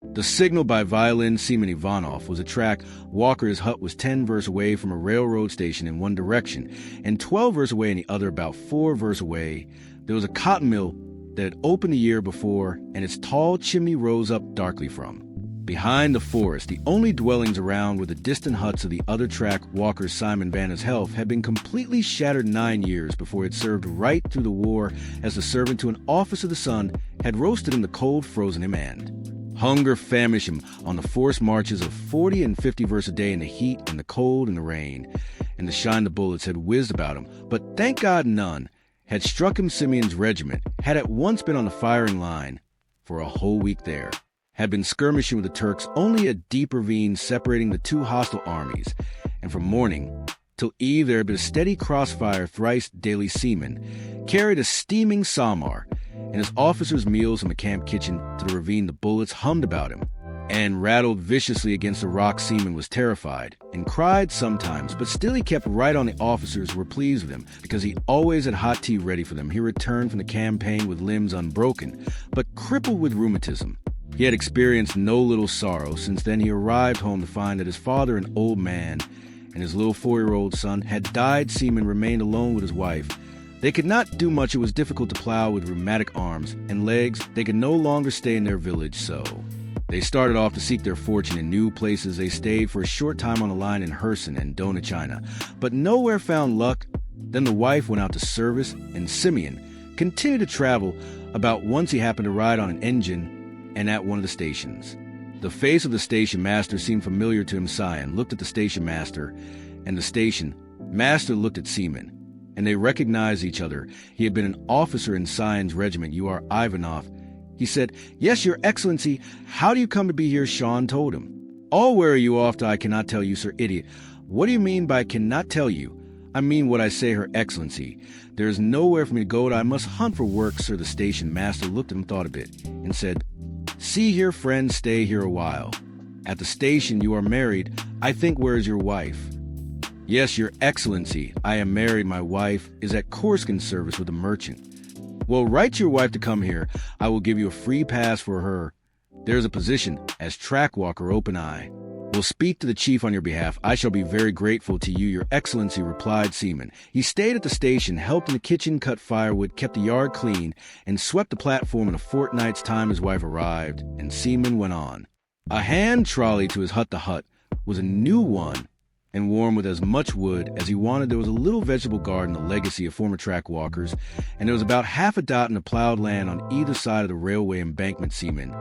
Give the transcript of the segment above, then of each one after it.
The signal by violin Seaman Ivanov was a track. Walker's hut was 10 versts away from a railroad station in one direction, and 12 versts away in the other. About 4 versts away, there was a cotton mill that had opened the year before, and its tall chimney rose up darkly from. Behind the forest, the only dwellings around were the distant huts of the other track. Walker's Simon Vanna's health had been completely shattered 9 years before it served right through the war as the servant to an officer of the sun had roasted him the cold, frozen him, and hunger famished him on the forced marches of 40 and 50 versts a day in the heat and the cold and the rain, and the shine the bullets had whizzed about him. But thank God none had struck him. Simeon's regiment had at once been on the firing line for a whole week there, had been skirmishing with the Turks, only a deep ravine separating the two hostile armies, and from morning till eve there had been a steady crossfire. Thrice daily Seaman carried a steaming samar, and his officers' meals in the camp kitchen. To the ravine the bullets hummed about him and rattled viciously against the rock. Seaman was terrified and cried sometimes, but still he kept right on. The officers were pleased with him because he always had hot tea ready for them. He returned from the campaign with limbs unbroken, but crippled with rheumatism. He had experienced no little sorrow since then. He arrived home to find that his father, an old man, and his little 4-year-old son had died. Seaman remained alone with his wife. They could not do much. It was difficult to plow with rheumatic arms and legs. They could no longer stay in their village, so they started off to seek their fortune in new places. They stayed for a short time on the line in Herson and Donachina, but nowhere found luck. Then the wife went out to service, and Simeon continued to travel about. Once he happened to ride on an engine and at one of the stations. The face of the station master seemed familiar to him. Sion looked at the station master, and the station master looked at Seaman, and they recognized each other. He had been an officer in Sion's regiment. "You are Ivanov." He said, "Yes, Your Excellency. How do you come to be here?" Sean told him. "Oh, where are you off to?" "I cannot tell you, sir." "Idiot. What do you mean by cannot tell you?" "I mean what I say, Her Excellency. There is nowhere for me to go to. I must hunt for work, sir." The station master looked at him, thought a bit, and said, "See here, friend, stay here a while. At the station you are married. I think, where is your wife?" "Yes, Your Excellency. I am married. My wife is at Korskin service with a merchant." "Well, write to your wife to come here. I will give you a free pass for her. There's a position as track walker open. I will speak to the chief on your behalf. I shall be very grateful to you, Your Excellency," replied Seaman. He stayed at the station, helped in the kitchen, cut firewood, kept the yard clean, and swept the platform. In a fortnight's time his wife arrived, and Seaman went on. A hand trolley to his hut. The hut was a new one and warm with as much wood as he wanted. There was a little vegetable garden, the legacy of former track walkers, and there was about half a dot in the plowed land on either side of the railway embankment. Seaman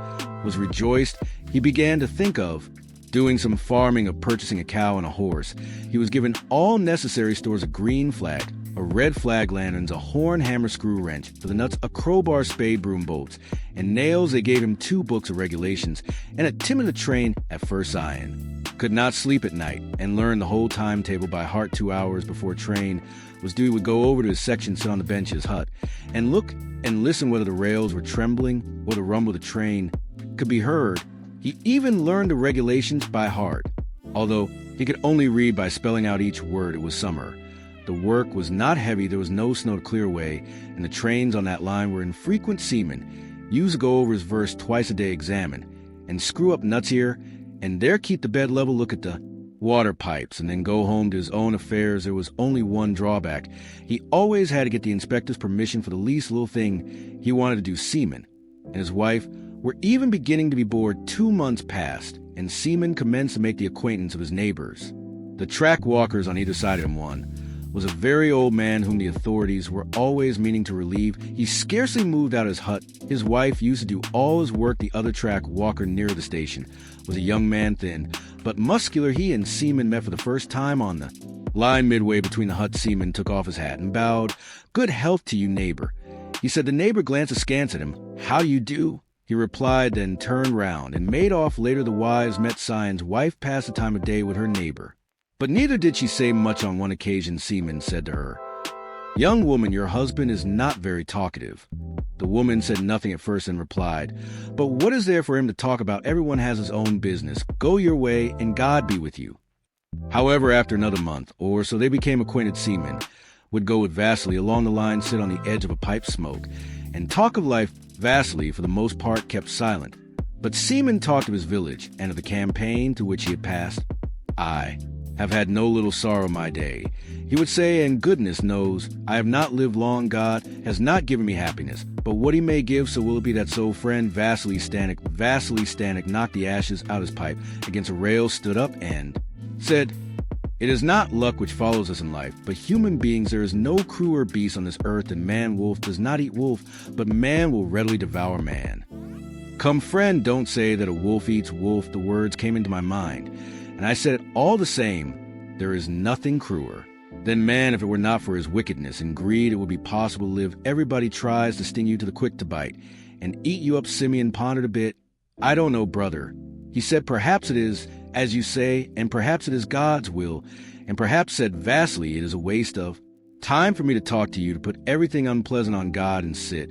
was rejoiced. He began to think of doing some farming, of purchasing a cow and a horse. He was given all necessary stores: a green flag, a red flag, lanterns, a horn, hammer, screw, wrench for the nuts, a crowbar, spade, broom, bolts, and nails. They gave him 2 books of regulations and a Timothy train at First Zion. Could not sleep at night and learned the whole timetable by heart. 2 hours before train was due, he would go over to his section, sit on the bench of his hut, and look and listen whether the rails were trembling or the rumble of the train could be heard. He even learned the regulations by heart, although he could only read by spelling out each word. It was summer. The work was not heavy. There was no snow to clear away, and the trains on that line were infrequent. Seaman used to go over his verse twice a day, examine and screw up nuts here and there, keep the bed level, look at the water pipes, and then go home to his own affairs. There was only one drawback. He always had to get the inspector's permission for the least little thing he wanted to do. Seaman and his wife were even beginning to be bored. 2 months passed, and Seaman commenced to make the acquaintance of his neighbors. The track walkers on either side of him. One was a very old man whom the authorities were always meaning to relieve. He scarcely moved out of his hut. His wife used to do all his work. The other track walker near the station was a young man, thin but muscular. He and Seaman met for the first time on the line midway between the huts. Seaman took off his hat and bowed. "Good health to you, neighbor," he said. The neighbor glanced askance at him. "How do you do?" he replied, then turned round and made off. Later the wives met. Sion's wife passed the time of day with her neighbor, but neither did she say much. On one occasion Seaman said to her, "Young woman, your husband is not very talkative." The woman said nothing at first and replied, "But what is there for him to talk about? Everyone has his own business. Go your way, and God be with you." However, after another month or so they became acquainted. Seaman would go with Vasily along the line, sit on the edge of a pipe, smoke, and talk of life. Vasily, for the most part, kept silent, But Seaman talked of his village and of the campaign through which he had passed. I have had no little sorrow my day, he would say, and goodness knows, I have not lived long. God has not given me happiness, but what he may give, so will it be. That soul friend, Vasily Stanek knocked the ashes out of his pipe against a rail, stood up, and said, "It is not luck which follows us in life, but human beings. There is no crueler beast on this earth than man. Wolf does not eat wolf, but man will readily devour man." Come, friend, don't say that a wolf eats wolf. The words came into my mind, and I said it all the same. There is nothing crueler than man. If it were not for his wickedness and greed, it would be possible to live. Everybody tries to sting you to the quick to bite and eat you up. Simeon pondered a bit. I don't know, brother. He said, perhaps it is, as you say, and perhaps it is God's will, and perhaps, said Vasily, it is a waste of time for me to talk to you, to put everything unpleasant on God and sit.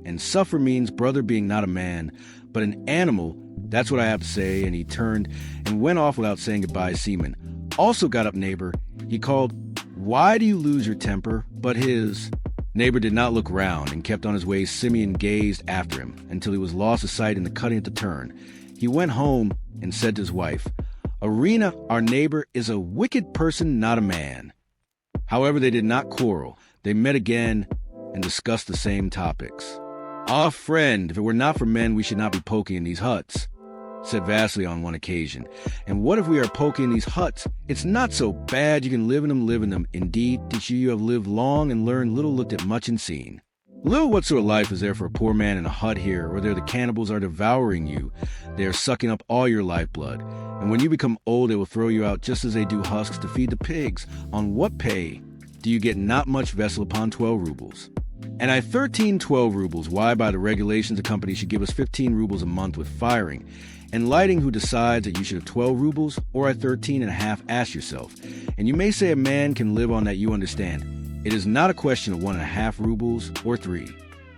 And suffer means, brother, being not a man, but an animal. That's what I have to say. And he turned and went off without saying goodbye. Seaman also got up. Neighbor, he called, why do you lose your temper? But his neighbor did not look round and kept on his way. Simeon gazed after him until he was lost to sight in the cutting at the turn. He went home and said to his wife, Irina, our neighbor, is a wicked person, not a man. However, they did not quarrel. They met again and discussed the same topics. Ah, friend, if it were not for men, we should not be poking in these huts, said Vasily on one occasion. And what if we are poking in these huts? It's not so bad. You can live in them. Indeed, teach you have lived long and learned little, looked at much and seen. Little what sort of life is there for a poor man in a hut here, or there the cannibals are devouring you. They are sucking up all your lifeblood. And when you become old, they will throw you out just as they do husks to feed the pigs. On what pay do you get? Not much vessel upon 12 rubles. And I 12 rubles. Why, by the regulations, the company should give us 15 rubles a month with firing and lighting. Who decides that you should have 12 rubles or I 13 and a half? Ask yourself. And you may say a man can live on that. You understand. It is not a question of 1.5 rubles or 3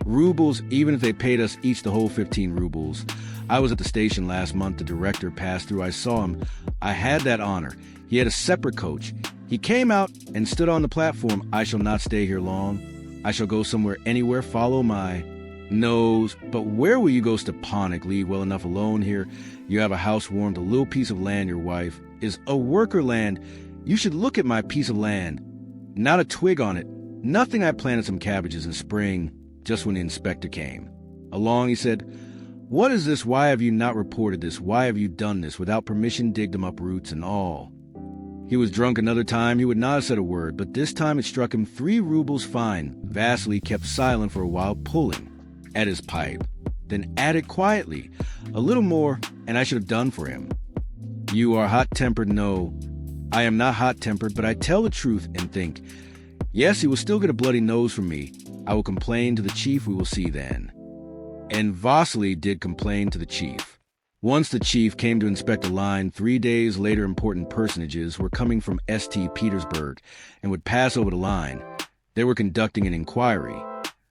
rubles, even if they paid us each the whole 15 rubles. I was at the station last month. The director passed through. I saw him. I had that honor. He had a separate coach. He came out and stood on the platform. I shall not stay here long. I shall go somewhere, anywhere. Follow my nose. But where will you go? Stepanik, leave well enough alone here. You have a house warmed, a little piece of land. Your wife is a worker land. You should look at my piece of land. Not a twig on it. Nothing. I planted some cabbages in spring, just when the inspector came along. He said, what is this? Why have you not reported this? Why have you done this? Without permission, digged them up, roots and all. He was drunk another time. He would not have said a word, but this time it struck him 3 rubles fine. Vasily kept silent for a while, pulling at his pipe, then added quietly, a little more, and I should have done for him. You are hot-tempered. No, I am not hot-tempered, but I tell the truth and think. Yes, he will still get a bloody nose from me. I will complain to the chief. We will see then. And Vasily did complain to the chief. Once the chief came to inspect a line. 3 days later, important personages were coming from St. Petersburg and would pass over the line. They were conducting an inquiry,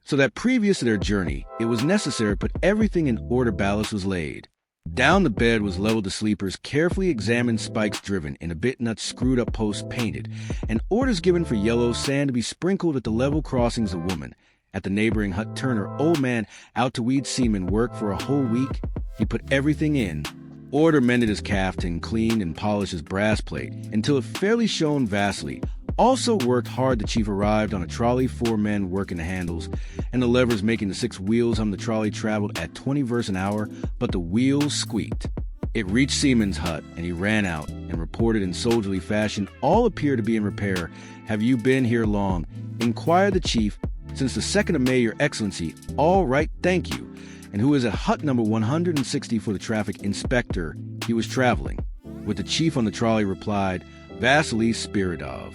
so that previous to their journey, it was necessary to put everything in order. Ballast was laid. Down the bed was leveled. The sleepers carefully examined. Spikes driven in a bit nuts, screwed up posts painted, and orders given for yellow sand to be sprinkled at the level crossings. A woman at the neighboring hut, Turner, old man, out to weed seamen, worked for a whole week. He put everything in order, mended his caftan, cleaned and polished his brass plate until it fairly shone. Vasily also worked hard. The chief arrived on a trolley, 4 men working the handles and the levers, making the 6 wheels hum. The trolley traveled at 20 versts an hour, but the wheels squeaked. It reached Seaman's hut, and he ran out and reported in soldierly fashion, all appear to be in repair. Have you been here long? Inquired the chief. Since the 2nd of May, your excellency. All right, thank you. And who is at hut number 160 for the traffic inspector? He was traveling with the chief on the trolley. Replied Vasily Spiridov.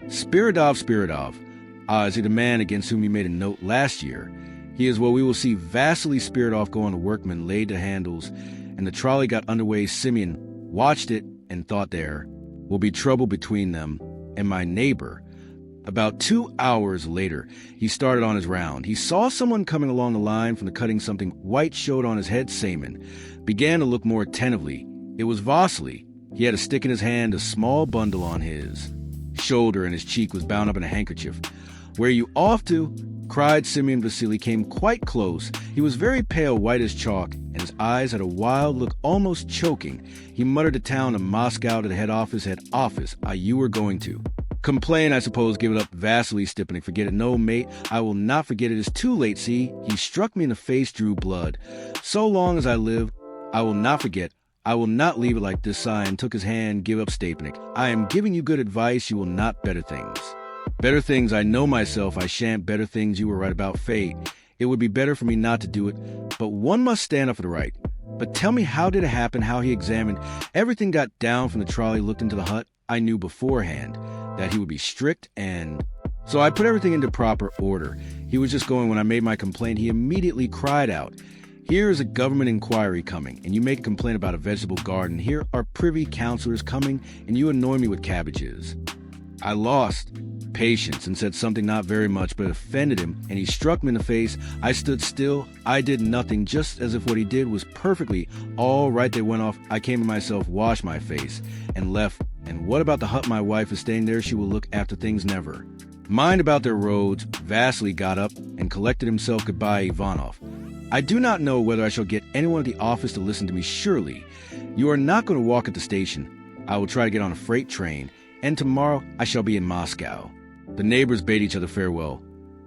Spiridov. Ah, is he the man against whom you made a note last year? He is. Well, we will see. Vasily Spiridov go on. The workmen laid the handles, and the trolley got underway. Simeon watched it and thought there will be trouble between them and my neighbor. About 2 hours later, he started on his round. He saw someone coming along the line from the cutting. Something white showed on his head. Seaman began to look more attentively. It was Vasily. He had a stick in his hand, a small bundle on his shoulder, and his cheek was bound up in a handkerchief. Where are you off to? cried Simeon. Vasily came quite close. He was very pale, white as chalk, and his eyes had a wild look, almost choking. He muttered a town of Moscow to the head office. You were going to. Complain, I suppose, give it up. Vasily stiffening. Forget it. No, mate, I will not forget it. It's too late, see? He struck me in the face, drew blood. So long as I live, I will not forget. I will not leave it like this, sighing, took his hand, give up Stapnik. I am giving you good advice. You will not better things. Better things, I know myself. I shan't better things. You were right about fate. It would be better for me not to do it, but one must stand up for the right. But tell me, how did it happen? How he examined? Everything got down from the trolley, looked into the hut. I knew beforehand that he would be strict, and so I put everything into proper order. He was just going when I made my complaint. He immediately cried out, "Here is a government inquiry coming, and you make a complaint about a vegetable garden. Here are privy councillors coming, and you annoy me with cabbages." I lost patience and said something, not very much, but offended him, and he struck me in the face. I stood still. I did nothing, just as if what he did was perfectly all right. They went off. I came to myself, washed my face, and left. And what about the hut? My wife is staying there. She will look after things. Never mind about their roads. Vasily got up and collected himself. Goodbye, Ivanov. I do not know whether I shall get anyone at the office to listen to me. Surely you are not going to walk at the station. I will try to get on a freight train, and tomorrow I shall be in Moscow. The neighbors bade each other farewell.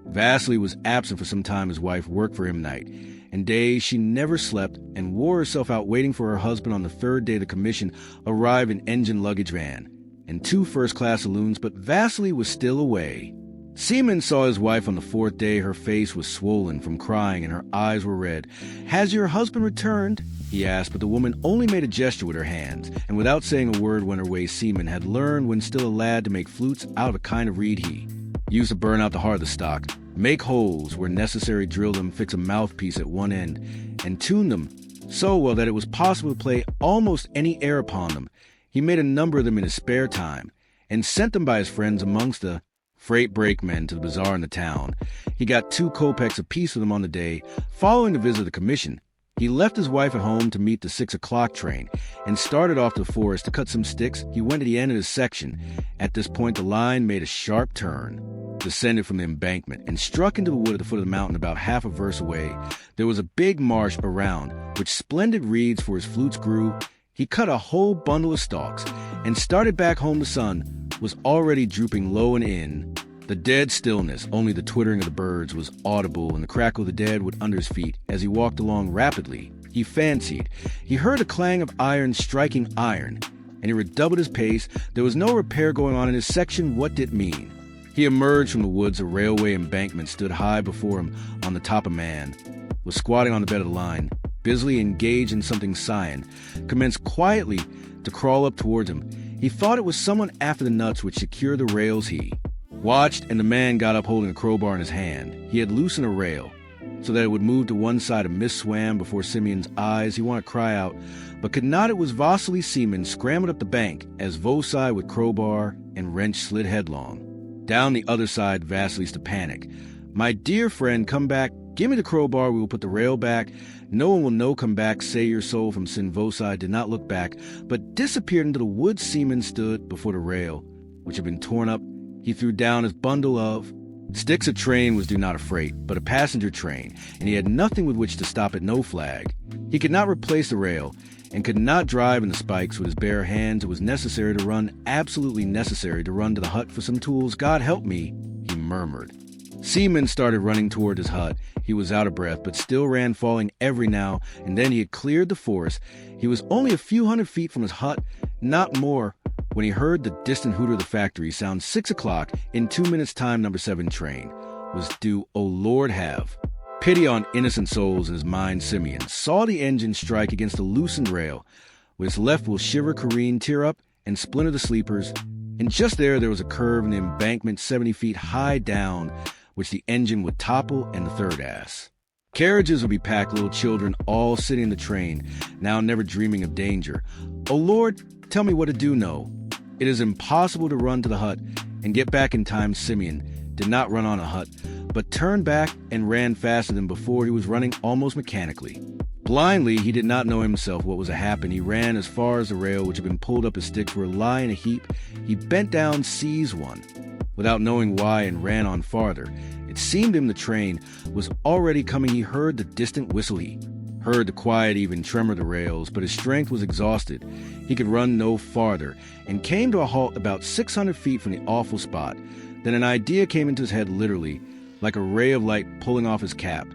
Vasily was absent for some time. His wife worked for him night and day. She never slept and wore herself out waiting for her husband. On the third day, the commission arrived in engine luggage van and 2 first-class saloons, but Vasily was still away. Seaman saw his wife on the 4th day. Her face was swollen from crying and her eyes were red. "Has your husband returned?" he asked, but the woman only made a gesture with her hands, and without saying a word went her way. Seaman had learned when still a lad to make flutes out of a kind of reed he used to burn out the heart of the stock, make holes where necessary, drill them, fix a mouthpiece at one end, and tune them so well that it was possible to play almost any air upon them. He made a number of them in his spare time, and sent them by his friends amongst the freight brakemen to the bazaar in the town. He got 2 kopecks apiece for them on the day. Following the visit of the commission, he left his wife at home to meet the 6 o'clock train and started off to the forest to cut some sticks. He went to the end of his section. At this point, the line made a sharp turn, descended from the embankment, and struck into the wood at the foot of the mountain about half a verst away. There was a big marsh around, which splendid reeds for his flutes grew. He cut a whole bundle of stalks and started back home. The sun was already drooping low and in the dead stillness. Only the twittering of the birds was audible and the crackle of the deadwood under his feet. As he walked along rapidly, he fancied he heard a clang of iron striking iron, and he redoubled his pace. There was no repair going on in his section. What did it mean? He emerged from the woods. A railway embankment stood high before him. On the top, a man was squatting on the bed of the line, busily engaged in something. Sighing, commenced quietly to crawl up towards him. He thought it was someone after the nuts which secured the rails. He watched, and the man got up holding a crowbar in his hand. He had loosened a rail so that it would move to one side. A mist swam before Simeon's eyes. He wanted to cry out, but could not. It was Vasily. Seaman scrambled up the bank as Vosai with crowbar and wrench slid headlong. Down the other side, Vasily to panic. "My dear friend, come back. Give me the crowbar. We will put the rail back. No one will know. Come back. Save your soul from sin." Vosai did not look back, but disappeared into the woods. Seaman stood before the rail, which had been torn up. He threw down his bundle of sticks. A train was due, not a freight, but a passenger train, and he had nothing with which to stop it. No flag. He could not replace the rail, and could not drive in the spikes with his bare hands. It was necessary to run, absolutely necessary to run to the hut for some tools. "God help me," he murmured. Seaman started running toward his hut. He was out of breath, but still ran, falling every now and then. He had cleared the forest. He was only a few hundred feet from his hut, not more, when he heard the distant hooter of the factory sound. 6 o'clock. In 2 minutes' time, number 7 train was due. Oh, Lord, have pity on innocent souls. In his mind, Simeon saw the engine strike against the loosened rail. With his left will shiver, careen, tear up, and splinter the sleepers. And just there was a curve in the embankment 70 feet high down, which the engine would topple, and the third ass. Carriages would be packed, little children all sitting in the train, now never dreaming of danger. Oh, Lord, tell me what to do. No, it is impossible to run to the hut and get back in time. Simeon did not run on a hut, but turned back and ran faster than before. He was running almost mechanically. Blindly, he did not know himself what was to happen. He ran as far as the rail, which had been pulled up. His sticks were lying in a heap. He bent down, seized one, without knowing why, and ran on farther. It seemed to him the train was already coming. He heard the distant whistle. He heard the quiet, even tremor of the rails, but his strength was exhausted. He could run no farther, and came to a halt about 600 feet from the awful spot. Then an idea came into his head, literally, like a ray of light pulling off his cap.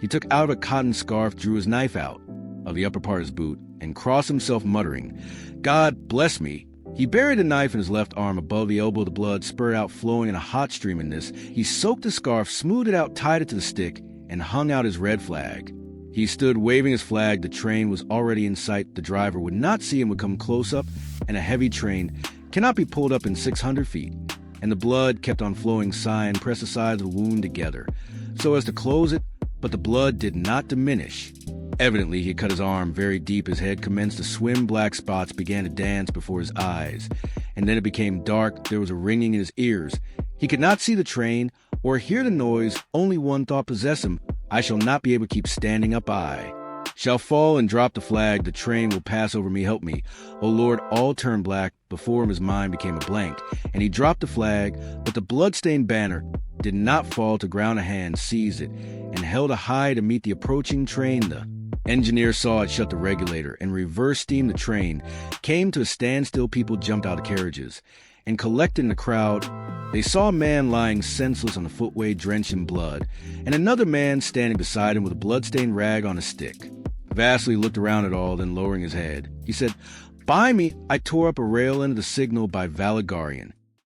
He took out a cotton scarf, drew his knife out of the upper part of his boot, and crossed himself, muttering, "God bless me." He buried the knife in his left arm above the elbow. The blood spurted out, flowing in a hot stream in this. He soaked the scarf, smoothed it out, tied it to the stick, and hung out his red flag. He stood waving his flag. The train was already in sight. The driver would not see him, would come close up, and a heavy train cannot be pulled up in 600 feet. And the blood kept on flowing. Sign pressed the sides of the wound together so as to close it, but the blood did not diminish. Evidently, he had cut his arm very deep. His head commenced to swim. Black spots began to dance before his eyes. And then it became dark. There was a ringing in his ears. He could not see the train or hear the noise. Only one thought possessed him. I shall not be able to keep standing up. I shall fall and drop the flag. The train will pass over me. Help me. O Lord, all turned black. Before him his mind became a blank. And he dropped the flag, but the blood-stained banner did not fall to ground. A hand seized it and held it high to meet the approaching train. The engineer saw it, shut the regulator, and reverse steamed the train. Came to a standstill. People jumped out of carriages and collected in the crowd. They saw a man lying senseless on the footway, drenched in blood, and another man standing beside him with a blood-stained rag on a stick. Vasily looked around at all, then lowering his head, he said, "By me, I tore up a rail end of the signal by Vsevolod Garshin.